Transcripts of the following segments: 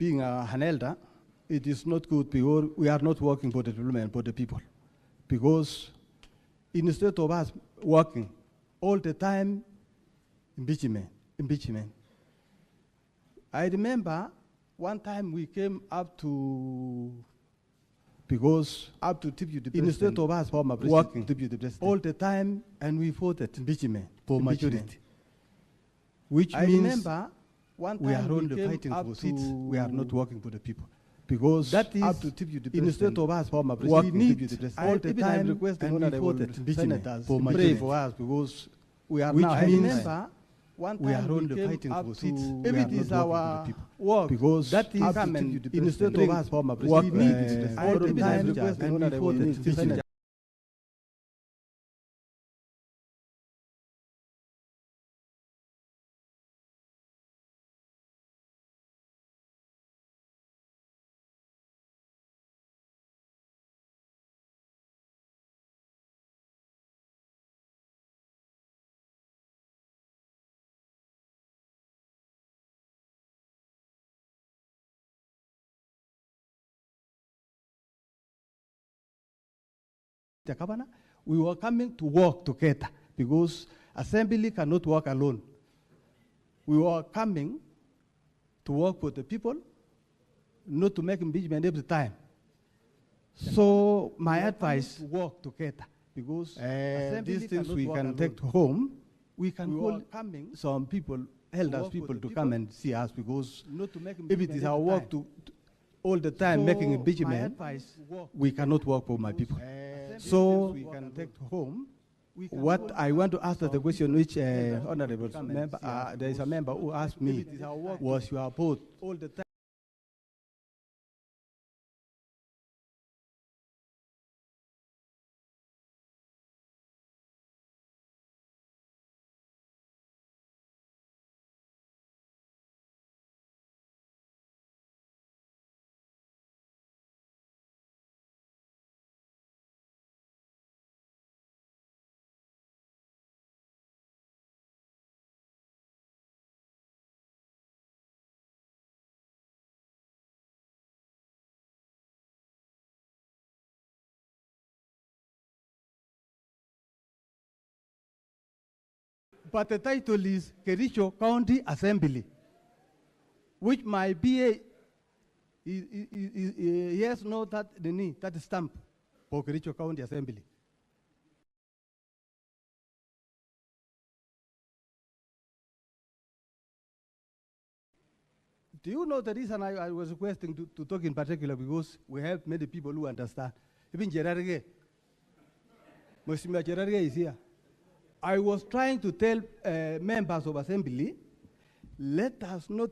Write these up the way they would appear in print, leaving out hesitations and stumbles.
being an elder, it is not good because we are not working for the development, for the people. Because instead of us working all the time, impeachment. I remember one time we came up to, because up to deputy president, instead of us working all the time, and we voted impeachment for majority. Which I means remember one time we are only fighting for seats, we are not working for the people. Because that is up to deputy instead of us working, we need all the time, requesting and we voted senators for pray for us, because we are now remember one time we are only fighting for seats, if it is our work, because that is instead of us work, we need all the time, requesting and we voted senators. The governor, we were coming to work together because assembly cannot work alone. We were coming to work for the people, not to make impeachment every time. So my advice, work together, because these things we can take home. We can call some people, elders people to come and see us, because not to make if it is our work to all the time so making impeachment, we cannot work for my people. So we can take home. What I want to ask the question, which honorable member, there is a member who asked me, was your vote all the time? But the title is Kericho County Assembly, which my BA yes, no, that stamp for Kericho County Assembly. Do you know the reason I was requesting to talk in particular? Because we have many people who understand. Even Gerarge, Mheshimiwa Gerarge is here. I was trying to tell members of assembly, let us not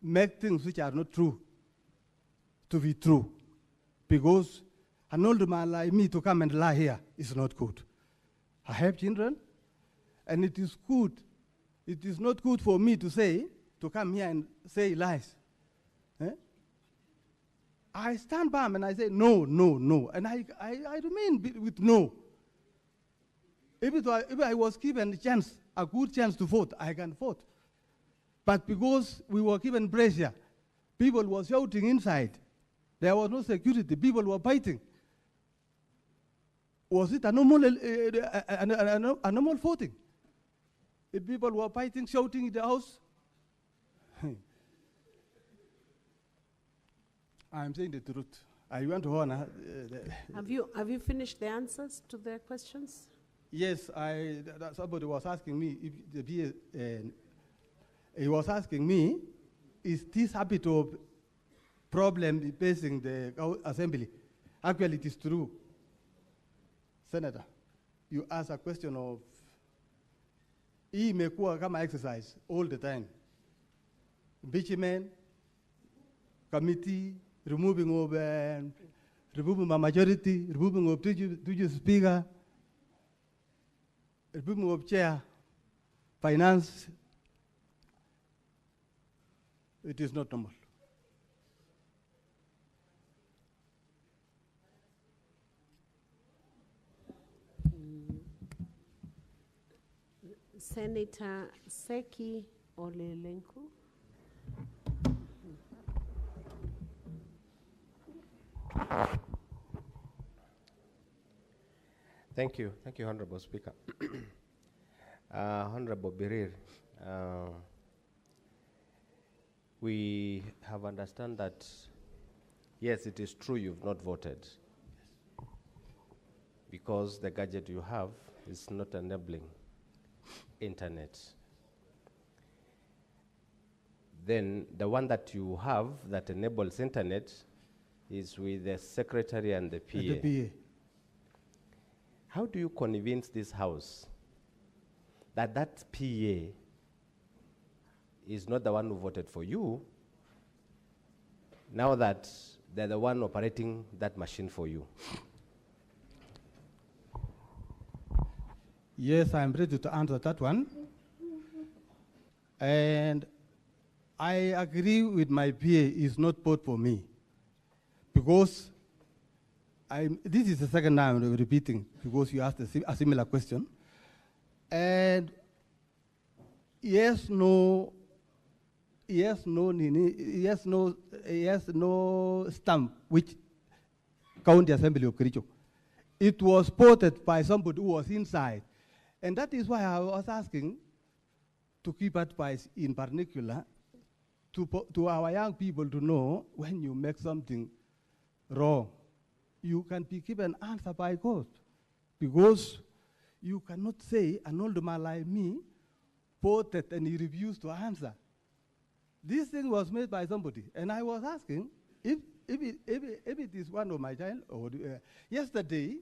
make things which are not true to be true. Because an old man like me to come and lie here is not good. I have children, and it is good. It is not good for me to come here and say lies. Eh? I stand by and I say no, no, no. And I remain with no. If I was given a good chance to vote, I can vote. But because we were given pressure, people were shouting inside. There was no security. People were fighting. Was it a normal voting? If people were fighting, shouting in the house, I'm saying the truth. I want to honor. Have you finished the answers to their questions? Yes, somebody was asking me if the BA, he was asking me, is this habit of problem facing the assembly? Actually, it is true. Senator, you ask a question of, hii imekuwa kama exercise all the time. Impeachment, committee, removing my majority, removing of two speaker, removing of chair, finance. It is not normal. Senator Seki Olelenku. Thank you, Honorable Speaker. Honorable Birir, we have understand that, yes, it is true you've not voted because the gadget you have is not enabling internet. Then the one that you have that enables internet is with the secretary and the PA. The PA. How do you convince this House that that PA is not the one who voted for you, now that they're the one operating that machine for you? Yes, I'm ready to answer that one. And I agree with my PA is not vote for me, because this is the second time I'm repeating because you asked a similar question. And yes, no stamp which County Assembly of Kericho. It was voted by somebody who was inside. And that is why I was asking to keep advice in particular to our young people to know when you make something wrong, you can be given answer by God. Because you cannot say an old man like me voted and he refused to answer. This thing was made by somebody. And I was asking if it is one of my child, or yesterday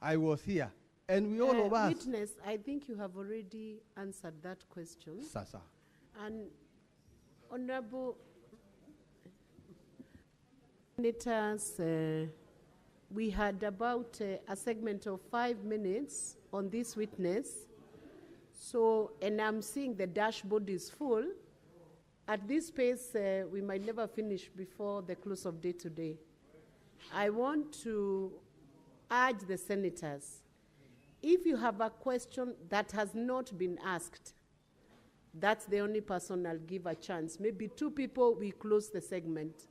I was here. And we all of us. Witness, I think you have already answered that question. Sasa. And Honorable Senators, we had about a segment of 5 minutes on this witness. So, and I'm seeing the dashboard is full. At this pace, we might never finish before the close of day today. I want to urge the senators, if you have a question that has not been asked, that's the only person I'll give a chance. Maybe 2 people, we close the segment.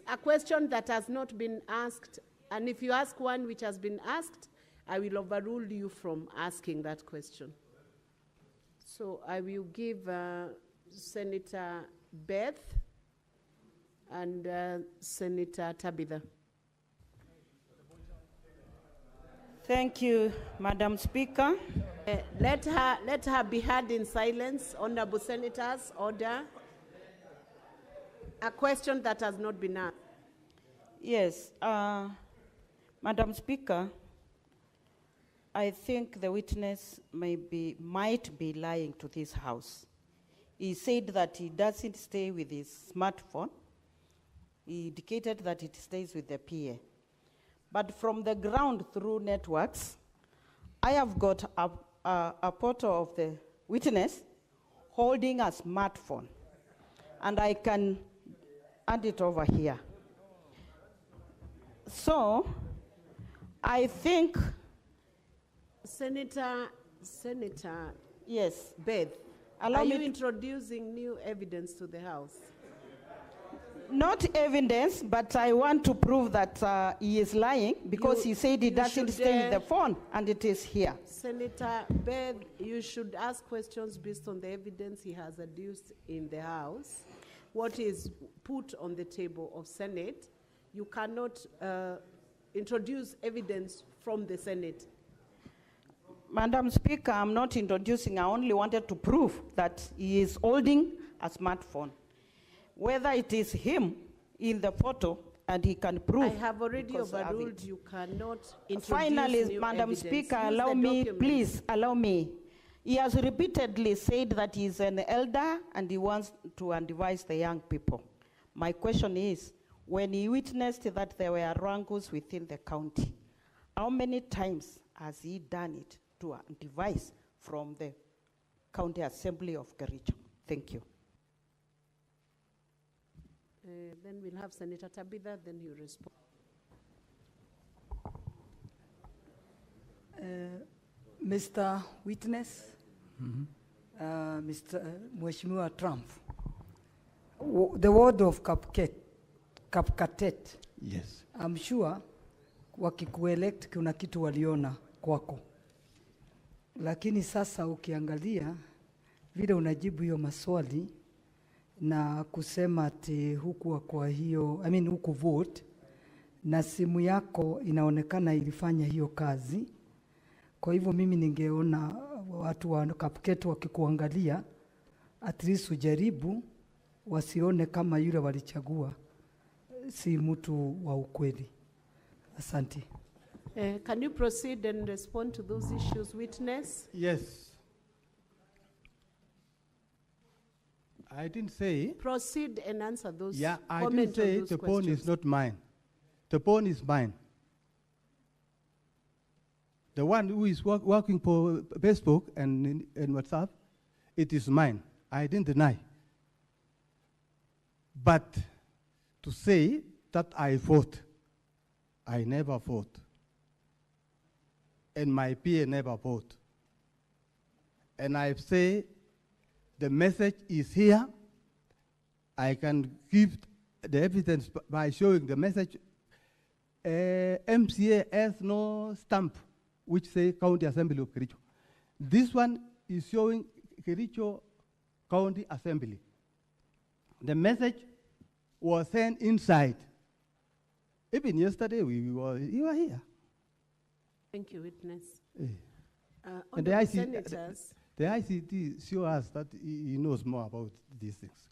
A question that has not been asked, and if you ask one which has been asked, I will overrule you from asking that question. So I will give Senator Beth and Senator Tabitha. Thank you, Madam Speaker. Let her be heard in silence. Honorable Senators, order. A question that has not been asked. Yes, Madam Speaker, I think the witness might be lying to this House. He said that he doesn't stay with his smartphone. He indicated that it stays with the PA. But from the ground through networks, I have got a photo of the witness holding a smartphone. And I can hand it over here. So, I think... Senator, yes, Beth, are you introducing new evidence to the House? Not evidence, but I want to prove that he is lying because he said he doesn't stay with the phone, and it is here. Senator Beth, you should ask questions based on the evidence he has adduced in the House. What is put on the table of Senate, you cannot introduce evidence from the Senate. Madam Speaker, I'm not introducing, I only wanted to prove that he is holding a smartphone. Whether it is him in the photo, and he can prove. I have already overruled, you cannot introduce Finally, new Madam evidence. Speaker, Use allow the me, document. please, allow me. He has repeatedly said that he's an elder and he wants to advise the young people. My question is, when he witnessed that there were wrangles within the county, how many times has he done it to advise from the County Assembly of Kericho? Thank you. Then we'll have Senator Tabitha, then he'll respond. Mr. Witness, Mr. Mheshimiwa Trump, the word of cupcake Kapkatet. Yes. I'm sure wakikuelect kuna kitu waliona kwako. Lakini sasa ukiangalia vile unajibu hiyo maswali na kusema ati huku kwa hiyo, huku vote, na simu yako inaonekana ilifanya hiyo kazi. Kwa hivyo mimi ningeona watu wa Kapket wakikuangalia, at least ujaribu, wasione kama yule walichagua si mtu wa ukweli. Asante. Can you proceed and respond to those issues, witness? Yes. I didn't say. Proceed and answer those. Yeah, I didn't say the phone is not mine. The phone is mine. The one who is working for Facebook and WhatsApp, it is mine. I didn't deny. But to say that I vote, I never vote. And my PA never vote. And I say the message is here. I can give the evidence by showing the message. MCA has no stamp which say County Assembly of Kericho. This one is showing Kericho County Assembly. The message was sent inside. Even yesterday you were here. Thank you, witness. And the ICT show us that he knows more about these things.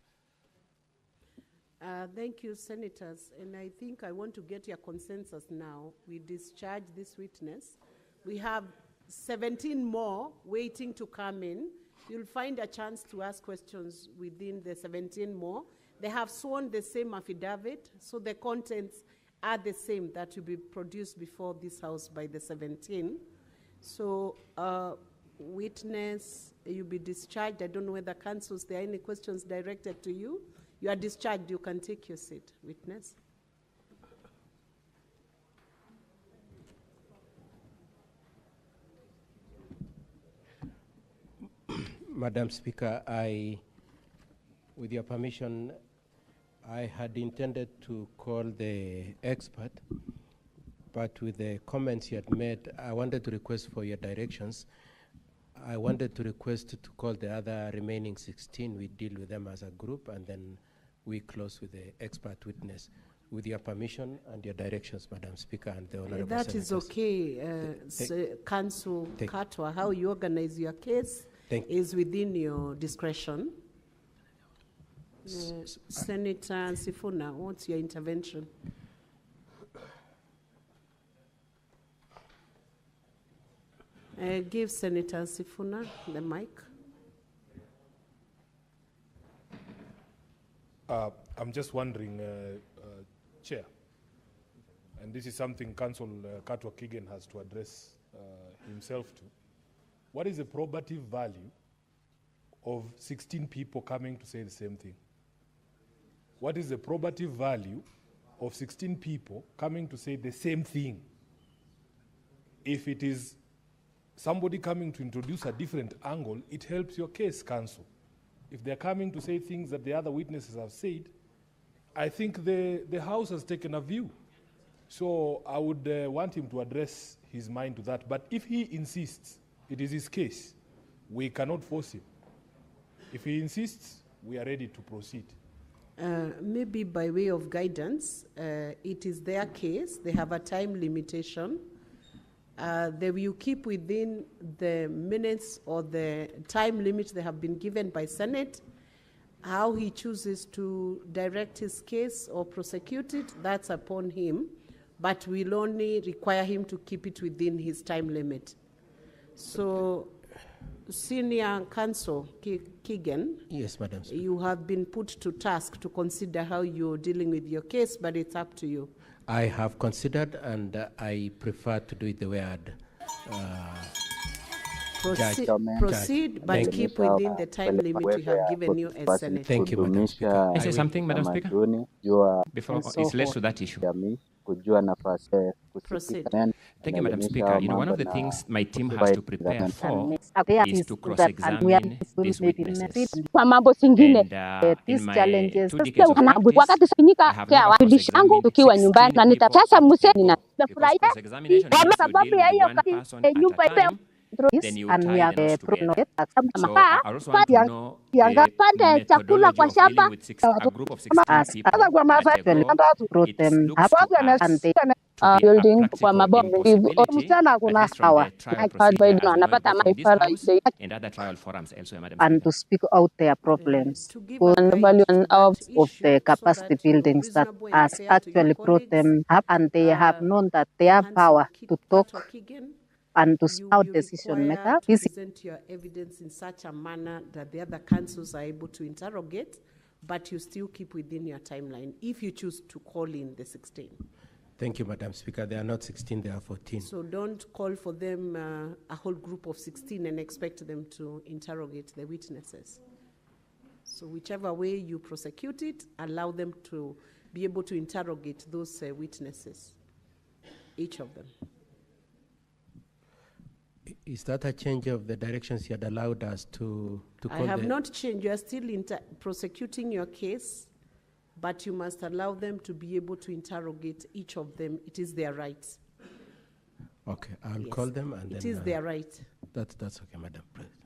Thank you, senators. And I think I want to get your consensus now. We discharge this witness. We have 17 more waiting to come in. You'll find a chance to ask questions within the 17 more. They have sworn the same affidavit, so the contents are the same that will be produced before this House by the 17. So, witness, you'll be discharged. I don't know whether councils, there are any questions directed to you. You are discharged. You can take your seat, witness. Madam Speaker, with your permission, I had intended to call the expert, but with the comments you had made, I wanted to request for your directions. I wanted to request to call the other remaining 16. We deal with them as a group, and then we close with the expert witness. With your permission and your directions, Madam Speaker, and the Honorable That Senators. is okay, Council Katwa. How you organize your case is within your discretion. Senator Sifuna, what's your intervention? Give Senator Sifuna the mic. I'm just wondering, Chair, and this is something Council Katwa Kigen has to address himself to. What is the probative value of 16 people coming to say the same thing? What is the probative value of 16 people coming to say the same thing? If it is somebody coming to introduce a different angle, it helps your case, Council. If they're coming to say things that the other witnesses have said, I think the House has taken a view. So I would want him to address his mind to that. But if he insists, it is his case. We cannot force him. If he insists, we are ready to proceed. Maybe by way of guidance, it is their case. They have a time limitation. They will keep within the minutes or the time limit they have been given by Senate. How he chooses to direct his case or prosecute it, that's upon him, but we'll only require him to keep it within his time limit. So, Senior Counsel Keegan, yes, Madam Speaker. You have been put to task to consider how you're dealing with your case, but it's up to you. I have considered, and I prefer to do it the way I'd Proceed, Chairman, proceed, but Thank keep you. within the time limit we have given you as Senate. Thank you, Madam Speaker. Kudumisha I Say will. something, Madam Speaker, tamaduni, jua before And so it's led forth. to that issue. jamii, kujua nafasi Proceed. kusikika, Thank you, Madam anaelimisha Speaker. You know, one mambo of the na things my team has fight to prepare government. for There is is to that and we are cross-examine these witnesses. kwa mambo zingine And in these my challenges 2 decades of practice, wakati I sifanyika have kwa never wawakilishi wangu cross-examined tukiwa 16 nyumbani na people nitachasa at a museni go. na Because nafurahia cross-examination kwa means you sababu deal ya with hiyo one kati person at nyumba a ipe time, then you and we tie are the knots together. So mpaka I also want to know yanga the pande chakula methodology kwa of dealing shamba with a group of 16 people hata kwa at masaa a go. brought It them looks to us and they to be a building kwa practical mabomba impossibility, msichana at kuna least from hawa the trial procedure, as we know it anapata both from this maifara House and other trial forums elsewhere, Madam and Speaker. to speak out their problems. To give a And the guide value to of that of the issue so capacity that you're buildings that reasonable and has fair to your actually brought colleagues. them up and they have known that they have Hanson power to talk Kigen, and to you scout be decision required maker. to This present your evidence in such a manner that the other councils are able to interrogate, but you still keep within your timeline if you choose to call in the 16. Thank you, Madam Speaker. They are not 16, they are 14. So don't call for them a whole group of 16 and expect them to interrogate the witnesses. So whichever way you prosecute it, allow them to be able to interrogate those witnesses, each of them. Is that a change of the directions you had allowed us to call I have not changed. You are still prosecuting your case, but you must allow them to be able to interrogate each of them. It is their right. Okay, I'll Yes. call them and then... It is their right. That's okay, Madam President.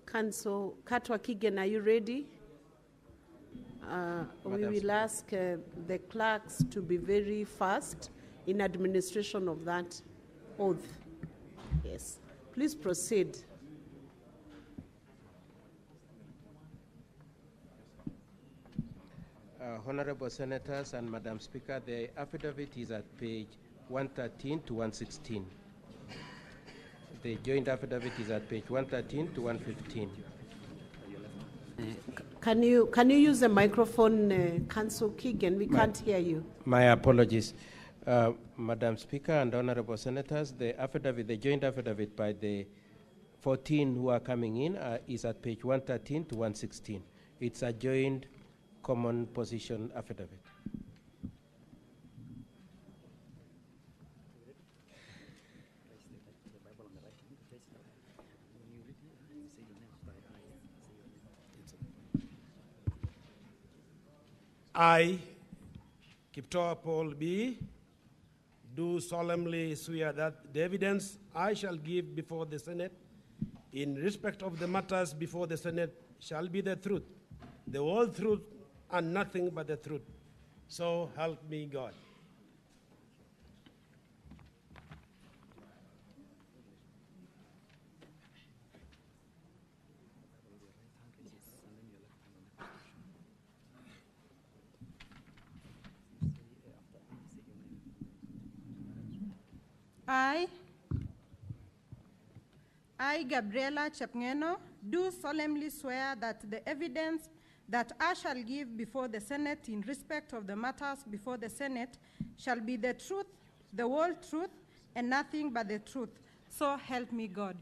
Council Katwa Kigen, are you ready? We will ask the clerks to be very fast in administration of that oath. Yes. Please proceed. Honorable Senators and Madam Speaker, the affidavit is at page 113 to 116. The joint affidavit is at page 113 to 115. Can you use the microphone, Council Keegan? We can't hear you. My apologies. Madam Speaker and Honorable Senators, the affidavit, the joint affidavit by the 14 who are coming in is at page 113 to 116. It's a joint common position affidavit. I, Kiptoa Paul B., do solemnly swear that the evidence I shall give before the Senate in respect of the matters before the Senate shall be the truth, the whole truth, and nothing but the truth. So help me God. I, Gabriela Chepngeno, do solemnly swear that the evidence that I shall give before the Senate in respect of the matters before the Senate shall be the truth, the whole truth, and nothing but the truth. So help me God.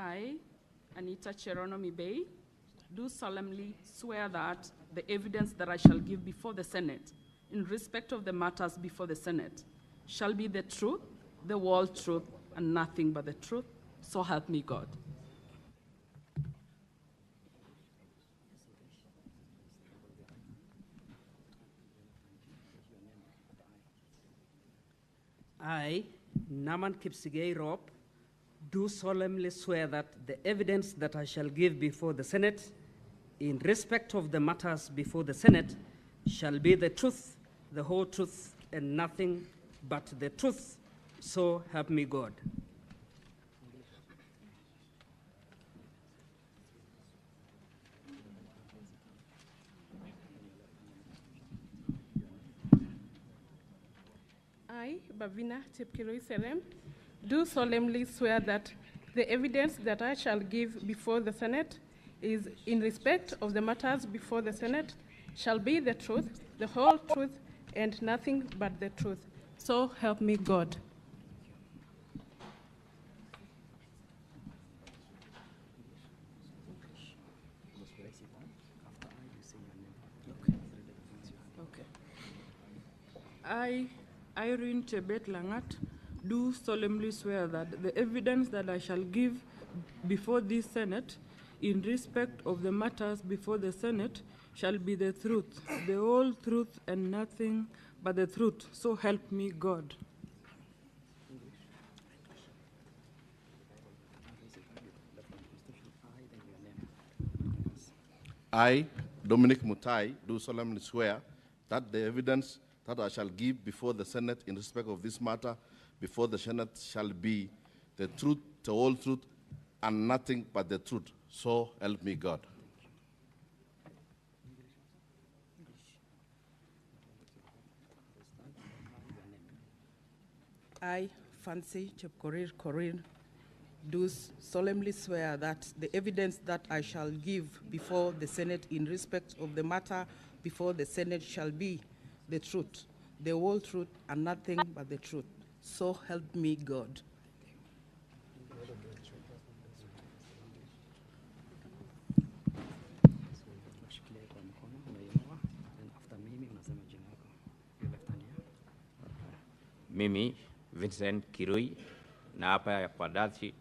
I, Anita Cheronomi Bay, do solemnly swear that the evidence that I shall give before the Senate in respect of the matters before the Senate shall be the truth, the whole truth, and nothing but the truth. So help me God. I, Naman Kipsigei Rob, do solemnly swear that the evidence that I shall give before the Senate in respect of the matters before the Senate shall be the truth, the whole truth, and nothing but the truth. So help me God. I, Bavina Chepkiroi Serem, do solemnly swear that the evidence that I shall give before the Senate is in respect of the matters before the Senate shall be the truth, the whole truth, and nothing but the truth. So help me God. I, Irene Chebet Langat, do solemnly swear that the evidence that I shall give before this Senate in respect of the matters before the Senate shall be the truth, the whole truth, and nothing but the truth. So help me God. I, Dominic Mutai, do solemnly swear that the evidence that I shall give before the Senate in respect of this matter before the Senate shall be the truth, the whole truth, and nothing but the truth. So help me God. I, Fancy Chepkorir Korir, do solemnly swear that the evidence that I shall give before the Senate in respect of the matter before the Senate shall be the truth, the whole truth, and nothing but the truth. So help me God. Mimi Vincent Kirui naapa ya kwa dhati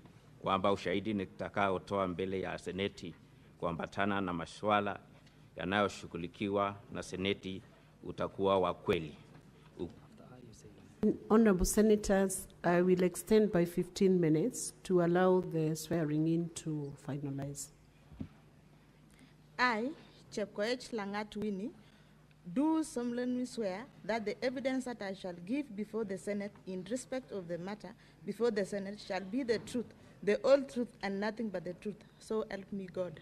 kwamba ushahidi nitakaotoa mbele ya Seneti kuambatana na masuala yanayoshughulikiwa na Seneti utakuwa wa kweli. Honorable Senators, I will extend by 15 minutes to allow the swearing in to finalize. I, Chepkoech Langat Winnie, do solemnly swear that the evidence that I shall give before the Senate in respect of the matter before the Senate shall be the truth, the whole truth, and nothing but the truth. So help me God.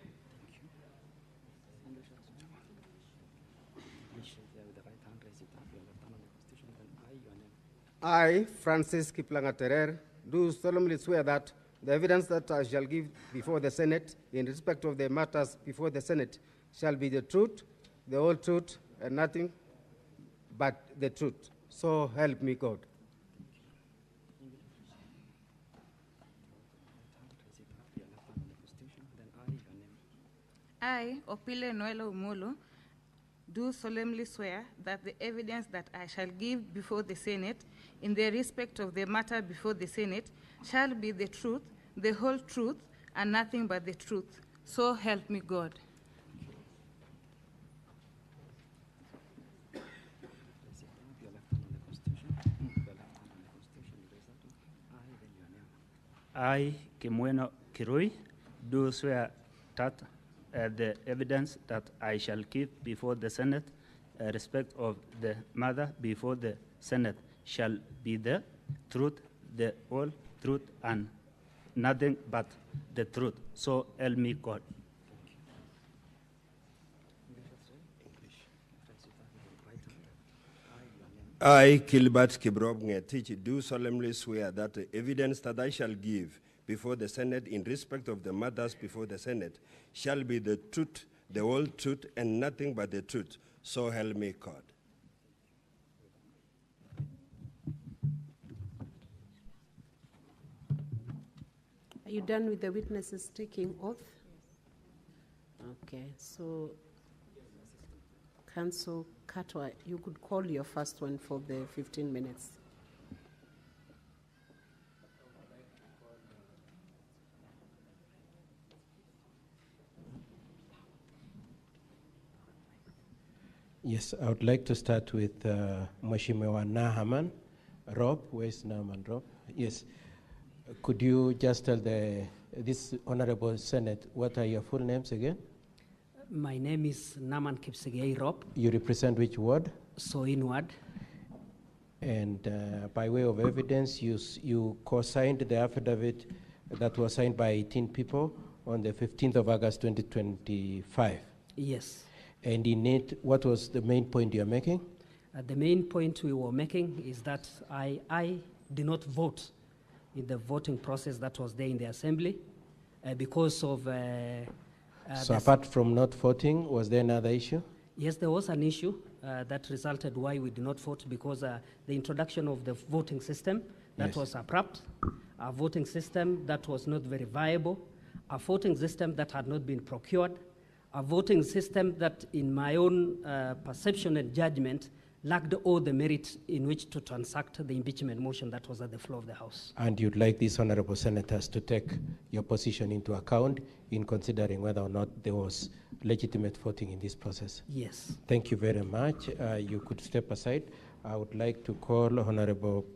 I, Francis Kiplanga-Terer, do solemnly swear that the evidence that I shall give before the Senate in respect of the matters before the Senate shall be the truth, the whole truth, and nothing but the truth. So help me God. I, Opile Noelo Umolo, do solemnly swear that the evidence that I shall give before the Senate in the respect of the matter before the Senate shall be the truth, the whole truth, and nothing but the truth. So help me God. I, Kimweno Kirui, do swear that the evidence that I shall give before the Senate respect of the matter before the Senate shall be the truth, the whole truth, and nothing but the truth. So help me God. I, Kilbert Kibrop Ngetich, do solemnly swear that the evidence that I shall give before the Senate in respect of the matters before the Senate shall be the truth, the whole truth, and nothing but the truth. So help me God. Are you done with the witnesses taking oath? Okay, so Council Katwa, you could call your first one for the 15 minutes. Yes, I would like to start with Mheshimiwa Nahaman. Rob, where's Nahaman, Rob? Yes. Could you just tell this Honorable Senate, what are your full names again? My name is Naman Kipsigei Rob. You represent which ward? Soin ward. And by way of evidence, you co-signed the affidavit that was signed by 18 people on the 15th of August 2025. Yes. And in it, what was the main point you're making? The main point we were making is that I did not vote in the voting process that was there in the assembly because of... so apart from not voting, was there another issue? Yes, there was an issue that resulted why we did not vote because the introduction of the voting system that was abrupt, a voting system that was not very viable, a voting system that had not been procured, a voting system that, in my own perception and judgment, lacked all the merit in which to transact the impeachment motion that was at the floor of the House. And you'd like these honorable senators to take your position into account in considering whether or not there was legitimate voting in this process? Yes. Thank you very much. You could step aside. I would like to call Honorable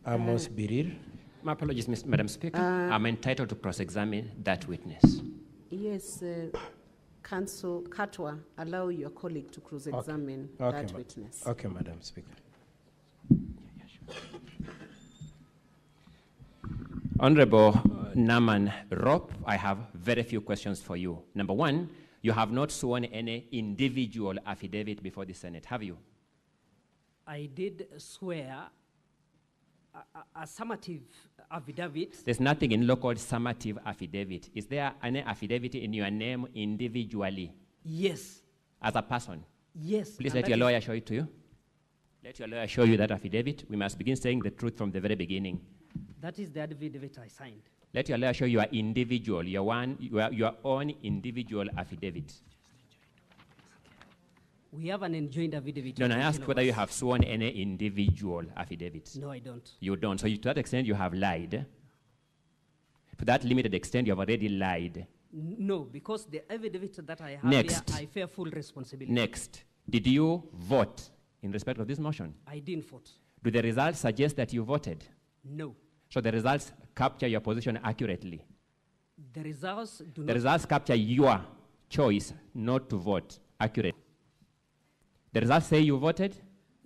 Amos Birir. My apologies, Madam Speaker. I'm entitled to cross-examine that witness. Yes, Council Katwa, allow your colleague to cross-examine that witness. Okay, Madam Speaker. Honorable Naman Rop, I have very few questions for you. Number one, you have not sworn any individual affidavit before the Senate, have you? I did swear a summative affidavit. There's nothing in law called summative affidavit. Is there any affidavit in your name individually? Yes. As a person? Yes. Please let your lawyer show it to you. Let your lawyer show you that affidavit. We must begin saying the truth from the very beginning. That is the affidavit I signed. Let your lawyer show you your individual, your own individual affidavit. We have an enjoined affidavit. No, I asked whether you have sworn any individual affidavit. No, I don't. You don't. So to that extent, you have lied. To that limited extent, you have already lied. No, because the affidavit that I have Next. here, I fear full responsibility. Next, did you vote in respect of this motion? I didn't vote. Do the results suggest that you voted? No. So the results capture your position accurately. The results do The not. results capture your choice not to vote accurately. The results say you voted?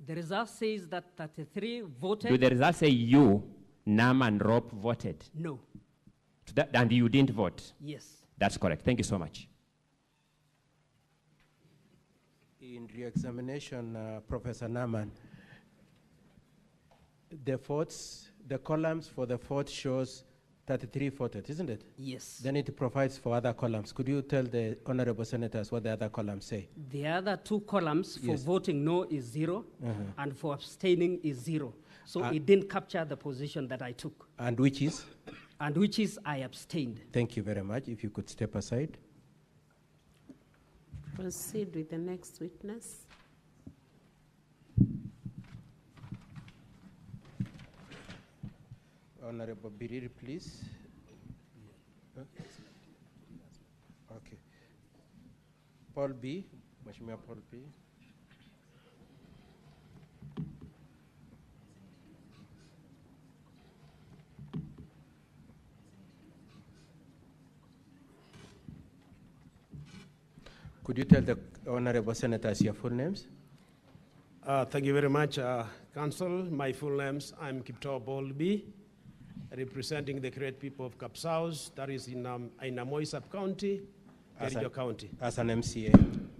The result says that 33 voted. Do the results say you, Naman Rob, voted? No. And you didn't vote? Yes. That's correct. Thank you so much. In re-examination, Professor Naman, the votes, the columns for the vote shows 33 voted, isn't it? Yes. Then it provides for other columns. Could you tell the honorable senators what the other columns say? The other two columns for Yes. voting no is 0, and for abstaining is 0. So it didn't capture the position that I took. And which is? And which is I abstained. Thank you very much. If you could step aside. Proceed with the next witness. Honorable Biriri, please. Okay. Paul B. Mheshimiwa Paul B. Could you tell the honorable senators your full names? Thank you very much, Council. My full names, I'm Kiptoa Bolby, representing the great people of Kapsaus, that is in Amoy sub-county, Kericho County. As an MCA?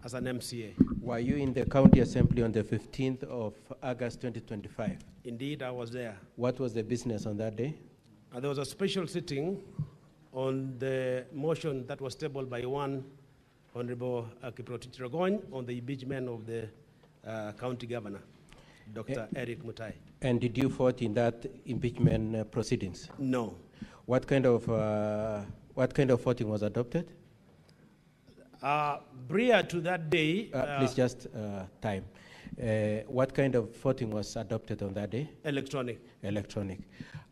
As an MCA. Were you in the county assembly on the 15th of August 2025? Indeed, I was there. What was the business on that day? There was a special sitting on the motion that was tabled by one Honorable Kiprotich Rogoin on the impeachment of the county governor, Dr. Eric Mutai. And did you vote in that impeachment proceedings? No. What kind of voting was adopted? Prior to that day, please just time. What kind of voting was adopted on that day? Electronic. Electronic.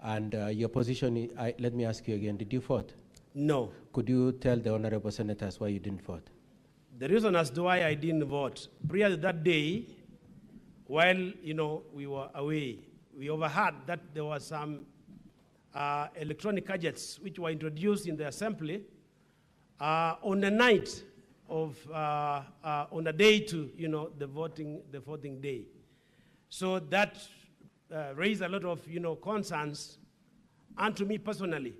And your position, let me ask you again, did you vote? No. Could you tell the honorable senators why you didn't vote? The reason as to why I didn't vote, prior to that day, while we were away, we overheard that there was some electronic gadgets which were introduced in the assembly on the night of on the day to the voting day. So that raised a lot of concerns, and to me personally,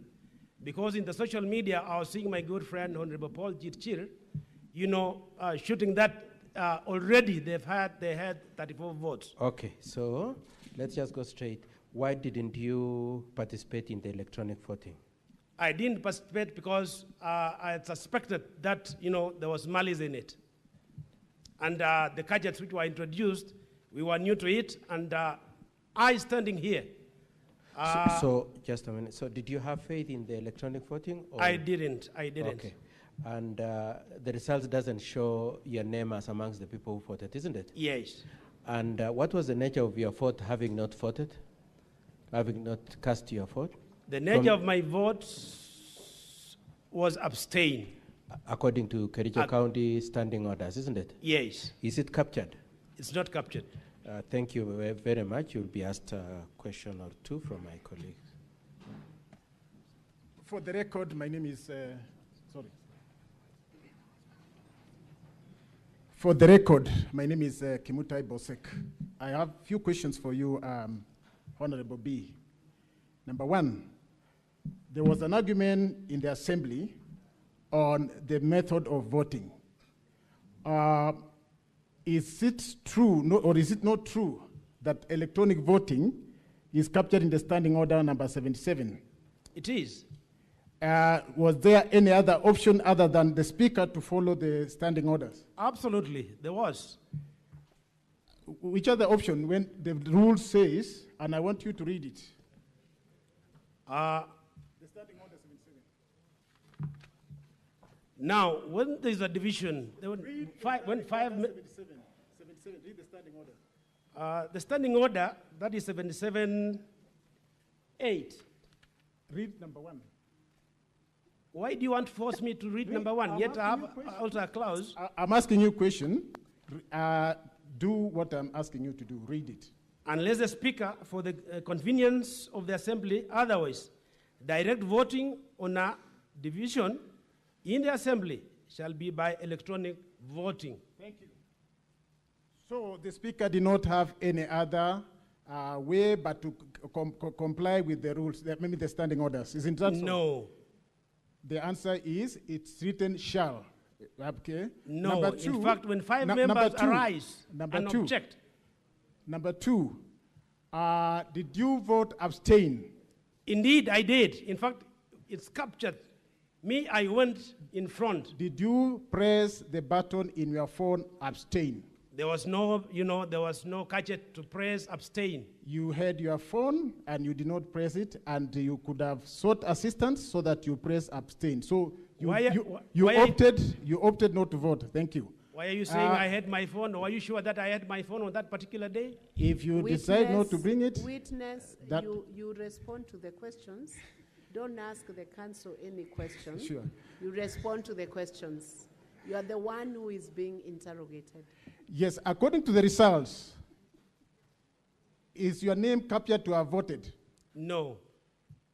because in the social media I was seeing my good friend Honorable Paul Jitchir, shooting that already they had 34 votes. Okay, so let's just go straight. Why didn't you participate in the electronic voting? I didn't participate because I suspected that there was malice in it, and the gadgets which were introduced, we were new to it, and I standing here. So just a minute. So did you have faith in the electronic voting? Or? I didn't. Okay. And the results doesn't show your name as amongst the people who voted, isn't it? Yes. And what was the nature of your vote, having not voted, having not cast your vote? The nature of my vote was abstain. According to Kericho County standing orders, isn't it? Yes. Is it captured? It's not captured. Thank you very much. You'll be asked a question or two from my colleagues. For the record, my name is, For the record, my name is Kimutai Bosek. I have a few questions for you, Honorable B. Number one, there was an argument in the assembly on the method of voting. Is it true, or is it not true, that electronic voting is captured in the standing order number 77? It is. Was there any other option other than the speaker to follow the standing orders? Absolutely, there was. Which other option when the rule says, and I want you to read it? The standing order 77. Now, when there's a division, there would read when 77, read the standing order. The standing order, that is 77.8. Read number 1. Why do you want to force me to read number one? Yet I have also a clause. I'm asking you a question. Do what I'm asking you to do. Read it. Unless the Speaker, for the convenience of the Assembly, otherwise, direct voting on a division in the Assembly shall be by electronic voting. Thank you. So the Speaker did not have any other way but to comply with the rules, maybe the standing orders. Isn't that so? No. The answer is it's written shall. Okay. No. Number two, in fact, when five members arise and object. Number two, did you vote abstain? Indeed, I did. In fact, it's captured. Me, I went in front. Did you press the button in your phone abstain? There was no, there was no gadget to press abstain. You had your phone and you did not press it, and you could have sought assistance so that you press abstain. So you opted not to vote. Thank you. Why are you saying I had my phone? Or are you sure that I had my phone on that particular day? If you decide not to bring it, witness, you respond to the questions. Don't ask the council any questions. Sure. You respond to the questions. You are the one who is being interrogated. Yes, according to the results, is your name captured to have voted? No.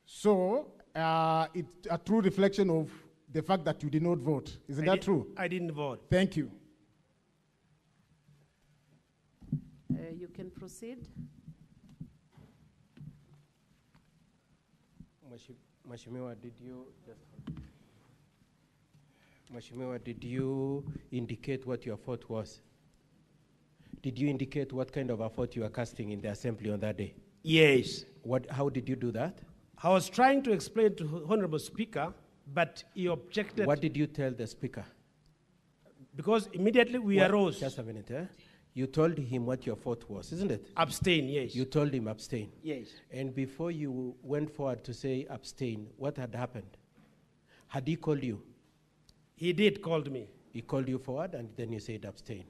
So it's a true reflection of the fact that you did not vote. Isn't that true? I didn't vote. Thank you. You can proceed. Mheshimiwa, did you indicate what your vote was? Did you indicate what kind of a vote you were casting in the assembly on that day? Yes. How did you do that? I was trying to explain to Honorable Speaker, but he objected. What did you tell the Speaker? Because immediately we arose. Just a minute, eh? You told him what your vote was, isn't it? Abstain, yes. You told him abstain. Yes. And before you went forward to say abstain, what had happened? Had he called you? He did call me. He called you forward and then you said abstain.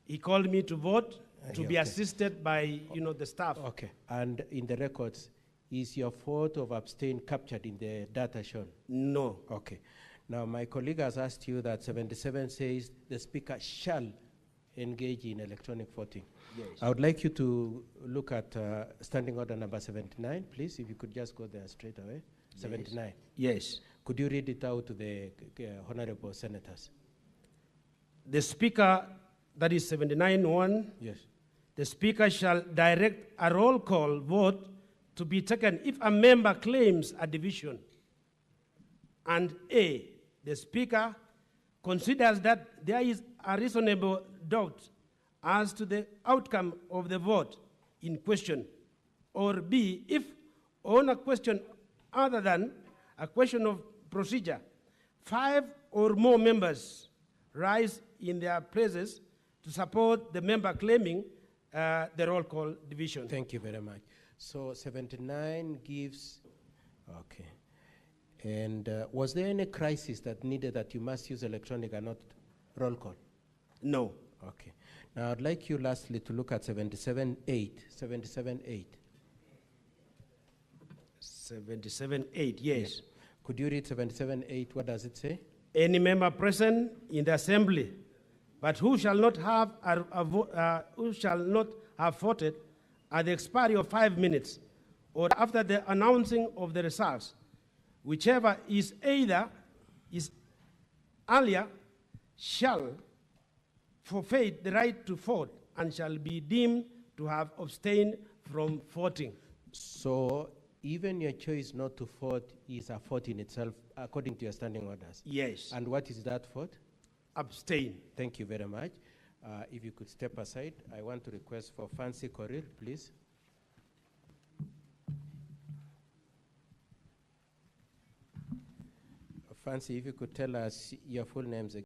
He called me to vote, to be assisted by, the staff. Okay. And in the records, is your vote of abstain captured in the data shown? No. Okay. Now, my colleague has asked you that 77 says the Speaker shall engage in electronic voting. Yes. I would like you to look at standing order number 79, please, if you could just go there straight away. 79. Yes. Could you read it out to the honorable senators? The Speaker, that is 79-1. Yes. The Speaker shall direct a roll call vote to be taken if a member claims a division. And A, the Speaker considers that there is a reasonable doubt as to the outcome of the vote in question. Or B, if on a question other than a question of procedure, 5 or more members rise in their places to support the member claiming the roll call division. Thank you very much. So 79 gives, okay. And was there any crisis that needed that you must use electronic and not roll call? No. Okay. Now I'd like you lastly to look at 77.8. 77.8. 77.8, yes. Could you read 77.8? What does it say? Any member present in the assembly, but who shall not have voted at the expiry of 5 minutes or after the announcing of the results, whichever is earlier, shall forfeit the right to vote and shall be deemed to have abstained from voting. So even your choice not to vote is a vote in itself, according to your standing orders? Yes. And what is that vote? Abstain. Thank you very much. If you could step aside, I want to request for Fancy Korir, please. Fancy, if you could tell us your full names again.